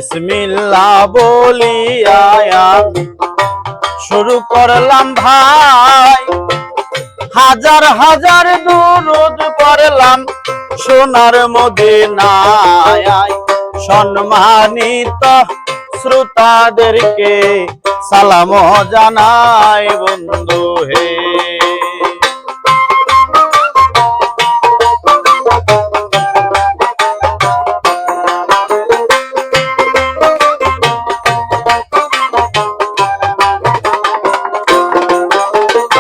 বিসমিল্লাহ বলিয়া আমি শুরু করলাম ভাই, হাজার হাজার দুরূদ পড়লাম সোনার মদিনায়। সম্মানিত শ্রোতাদেরকে সালাম জানাই বন্ধু হে।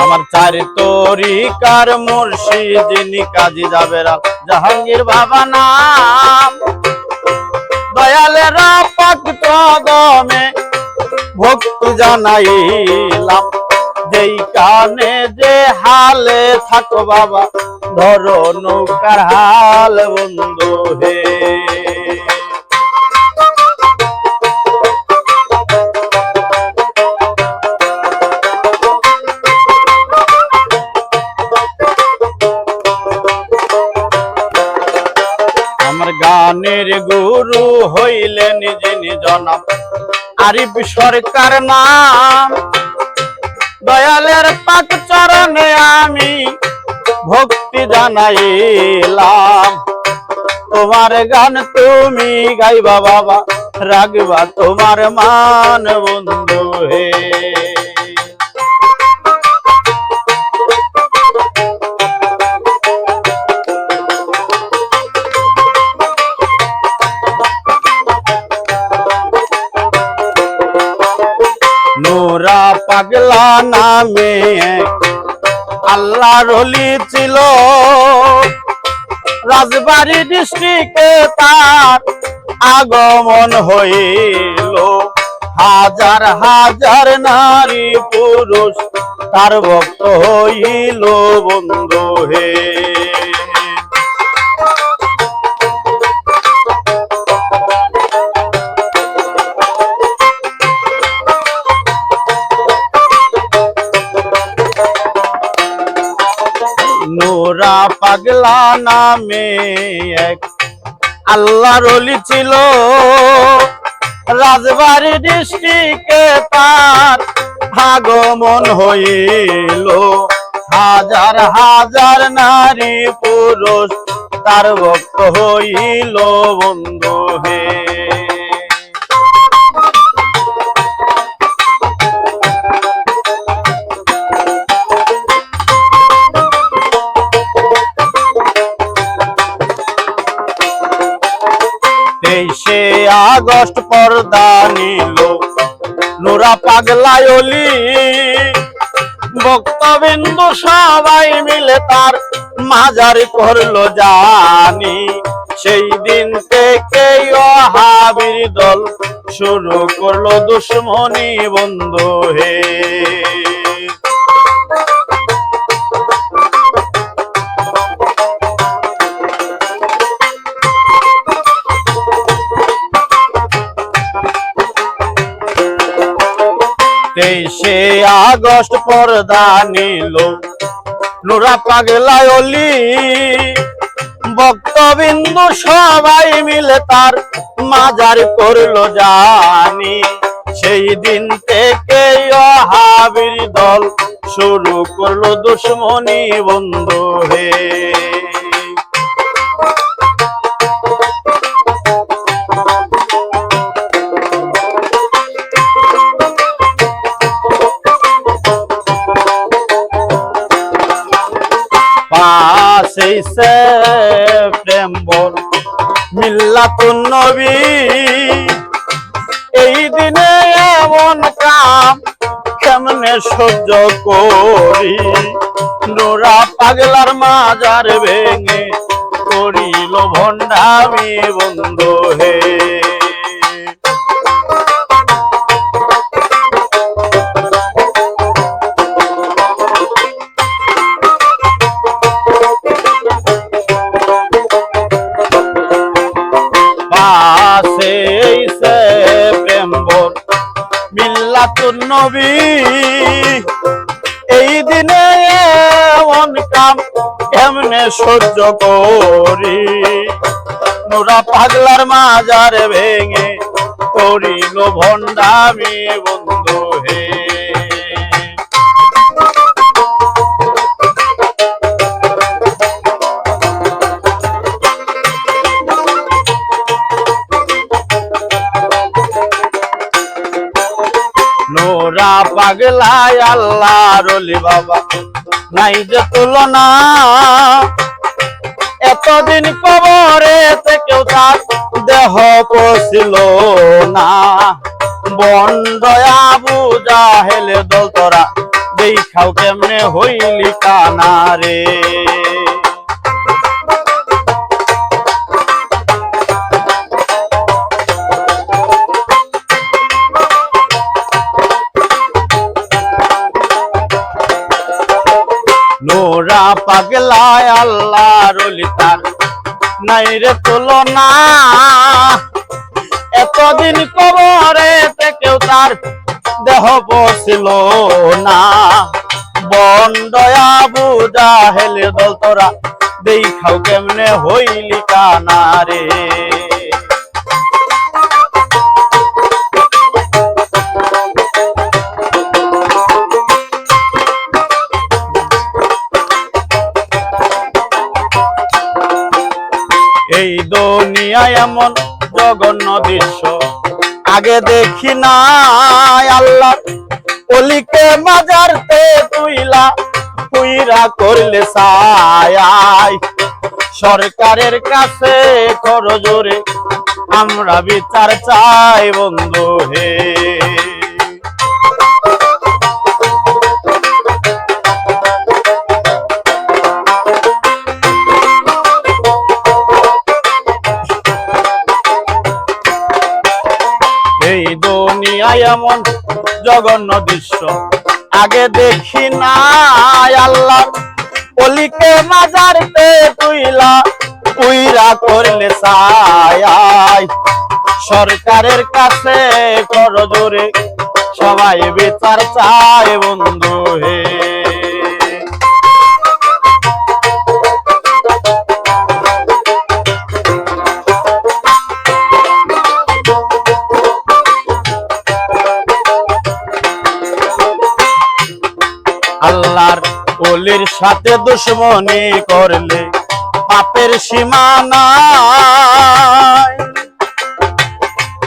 আমার চার তরিকার মুর্শিদ যিনি কাজী জাবেরা জাহাঙ্গীর বাবা নাম, দয়ালের পাক কদমে ভক্তি জানাইলাম। যেই কানে যে হালে থাকো বাবা ধরো নৌকার হাল বন্ধু হে। আমার গানের গুরু হইলেন যিনি জনাব আরিফ সরকার নাম, দয়ালের পাক চরণে আমি ভক্তি জানাইলাম। তোমার গান তুমি গাইবা বাবা রাখবা তোমার মান বন্ধু হে। নোরা পাগলা নামে আল্লাহর ওলি ছিল, রাজবাড়ী ডিস্ট্রিক্টে তার আগমন হইল। হাজার হাজার নারী পুরুষ তার ভক্ত হইল বন্ধু হে। নোরা পাগলা নামে এক আল্লাহর ওলি ছিল, রাজবাড়ী ডিস্ট্রিক্টে তার আগমন হইল। হাজার হাজার নারী পুরুষ তার ভক্ত হইল বন্ধু হে। তেইশে আগস্ট পর্দা নিল নোরা পাগলা ওলি, ভক্তবিন্দু সবাই মিলে তার মাজার করলো জানি। সেই দিন থেকে ওয়াহাবীর দল শুরু করলো দুশ্মনী বন্ধু হে। তেইশে আগস্ট পর্দা নিল নোরা পাগলা ওলি, ভক্তবিন্দু সবাই মিলে তার মাজার করলো জানি। সেই দিন থেকে ওয়াহাবীর দল শুরু করলো দুশ্মনী বন্ধু হে। পাঁচই সেপ্টেম্বর মিল্লাতুন নবী, এই দিনে এমন কাম কেমনে সহ্য করি। নোরা পাগলার মাজার ভেঙে করিল ভণ্ডামি বন্ধু হে। সেপ্টেম্বর মিল্লাতুন নবী, এই দিনে এমন কাম কেমনে সহ্য করি। নোরা পাগলার মাজার ভেঙে করিল ভণ্ডামি বন্ধু হে। নোরা পাগলায় আল্লাহর ওলি বাবা নাই যে তুলনা, এতদিন কবরে থেকেও তার দেহ পছিল না। বন্ড আবু জাহেলে দল তোরা দেখাও কেমনে হইলি কানা রে। নোরা পাগলায় আল্লাহর ওলি তার নাই রে তুলনা, এতদিন কবরে থেকেও তার দেহ বসিল না। বন্ড আবু জাহেলে দল তোরা দেখাও কেমনে হইলি কানা রে। এই দুনিয়ায় এমন জঘন্য দৃশ্য আগে দেখি নাই। আল্লাহ ওলিকে মাজারতে তুইলা কুইরা করলে সায়, সরকারের কাছে করজোরে আমরা বিচার চাই বন্ধু হে। এই দুনিয়ায় এমন জঘন্য দৃশ্য আগে দেখি নাই। আল্লাহ ওলিকে মাজারতে তুইলা উইরা করলে সায়, সরকারের কাছে করজোরে সবাই বিচার চায় বন্ধু হে। আল্লাহর ওলির সাথে দুশ্মনী করলে পাপের সীমা নাই।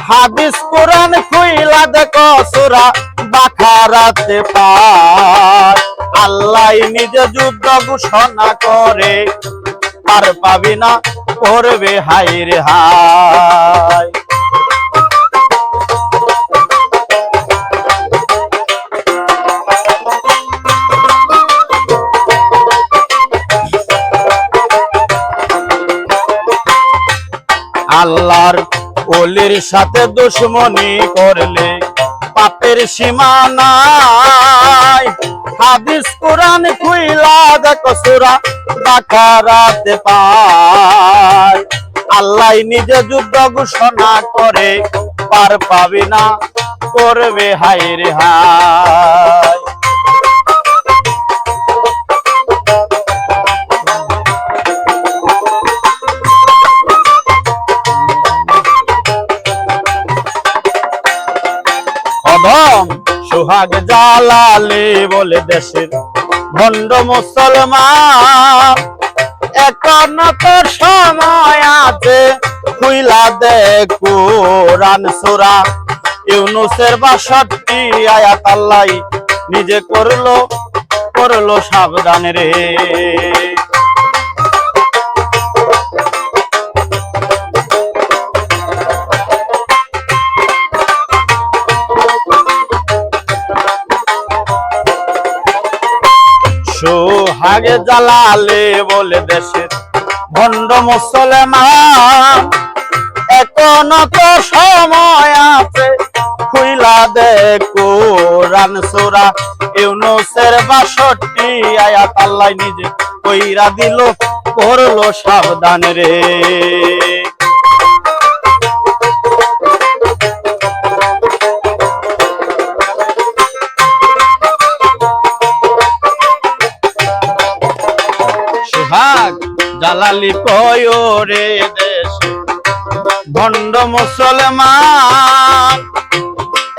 হাদিস কোরআন খুইলা দেখো সূরা বাকারাতে পায়, আল্লাহ নিজে যুদ্ধ ঘোষণা করে পার পাবি না করবে হায় রে হায়। আল্লাহর ওলির সাথে দুশ্মনী করলে পাপের সীমা নাই। হাদিস কোরআন খুইলা দেখো সূরা বাকারাতে পায়, আল্লাহ নিজে যুদ্ধ ঘোষণা করে পার পাবি না করবে হায় রে হায়। অধম সোহাগ জালালে বলে দেশের ভণ্ড মুসলমান, এখন তো সময় আছে খুইলা দেখ কোরআন সূরা ইউনূসের ৬২ আয়াত আল্লাহ নিজে করলো সাবধান রে। সোহাগে জালালে বলে দেশের ভণ্ড মুসলমান, এখন তো সময় আছে খুইলা দেখ কোরআন সূরা ইউনূসের ৬২ আয়াত আল্লাহ নিজে কইরা দিল করলো সাবধান রে। সোহাগ জালালি কয় রে দেশে ভণ্ড মুসলমান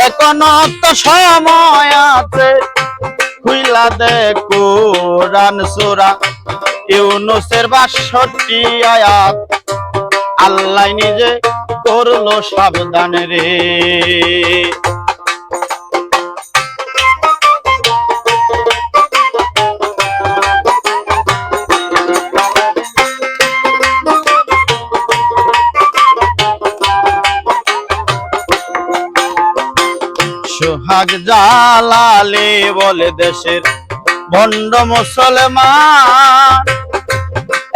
এখনো তো সময় আছে খুইলা দে কোরআন সূরা ইউনূসের ৬২ আয়াত আল্লাহ নিজে করলো সাবধান রে সোহাগ জালালি বলে দেশের ভণ্ড মুসলমান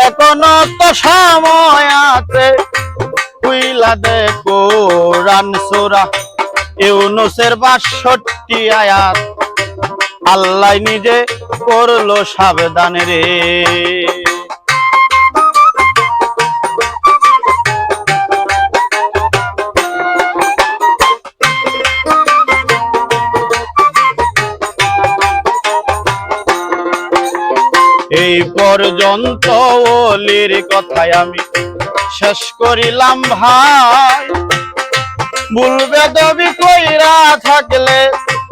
এখনো তো সময় আছে খুইলা দে কোরআন সূরা ইউনূসের ৬২ আয়াত আল্লাহ নিজে করলো সাবধান রে এই পর্যন্ত ওলির কথায় আমি শেষ করিলাম ভাই ভুলবে দবি কইরা থাকলে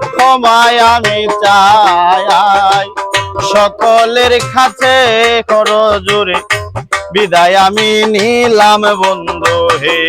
ক্ষমায় আমি চাই সকলের কাছে করো জোরে বিদায় আমি নিলাম বন্ধু হে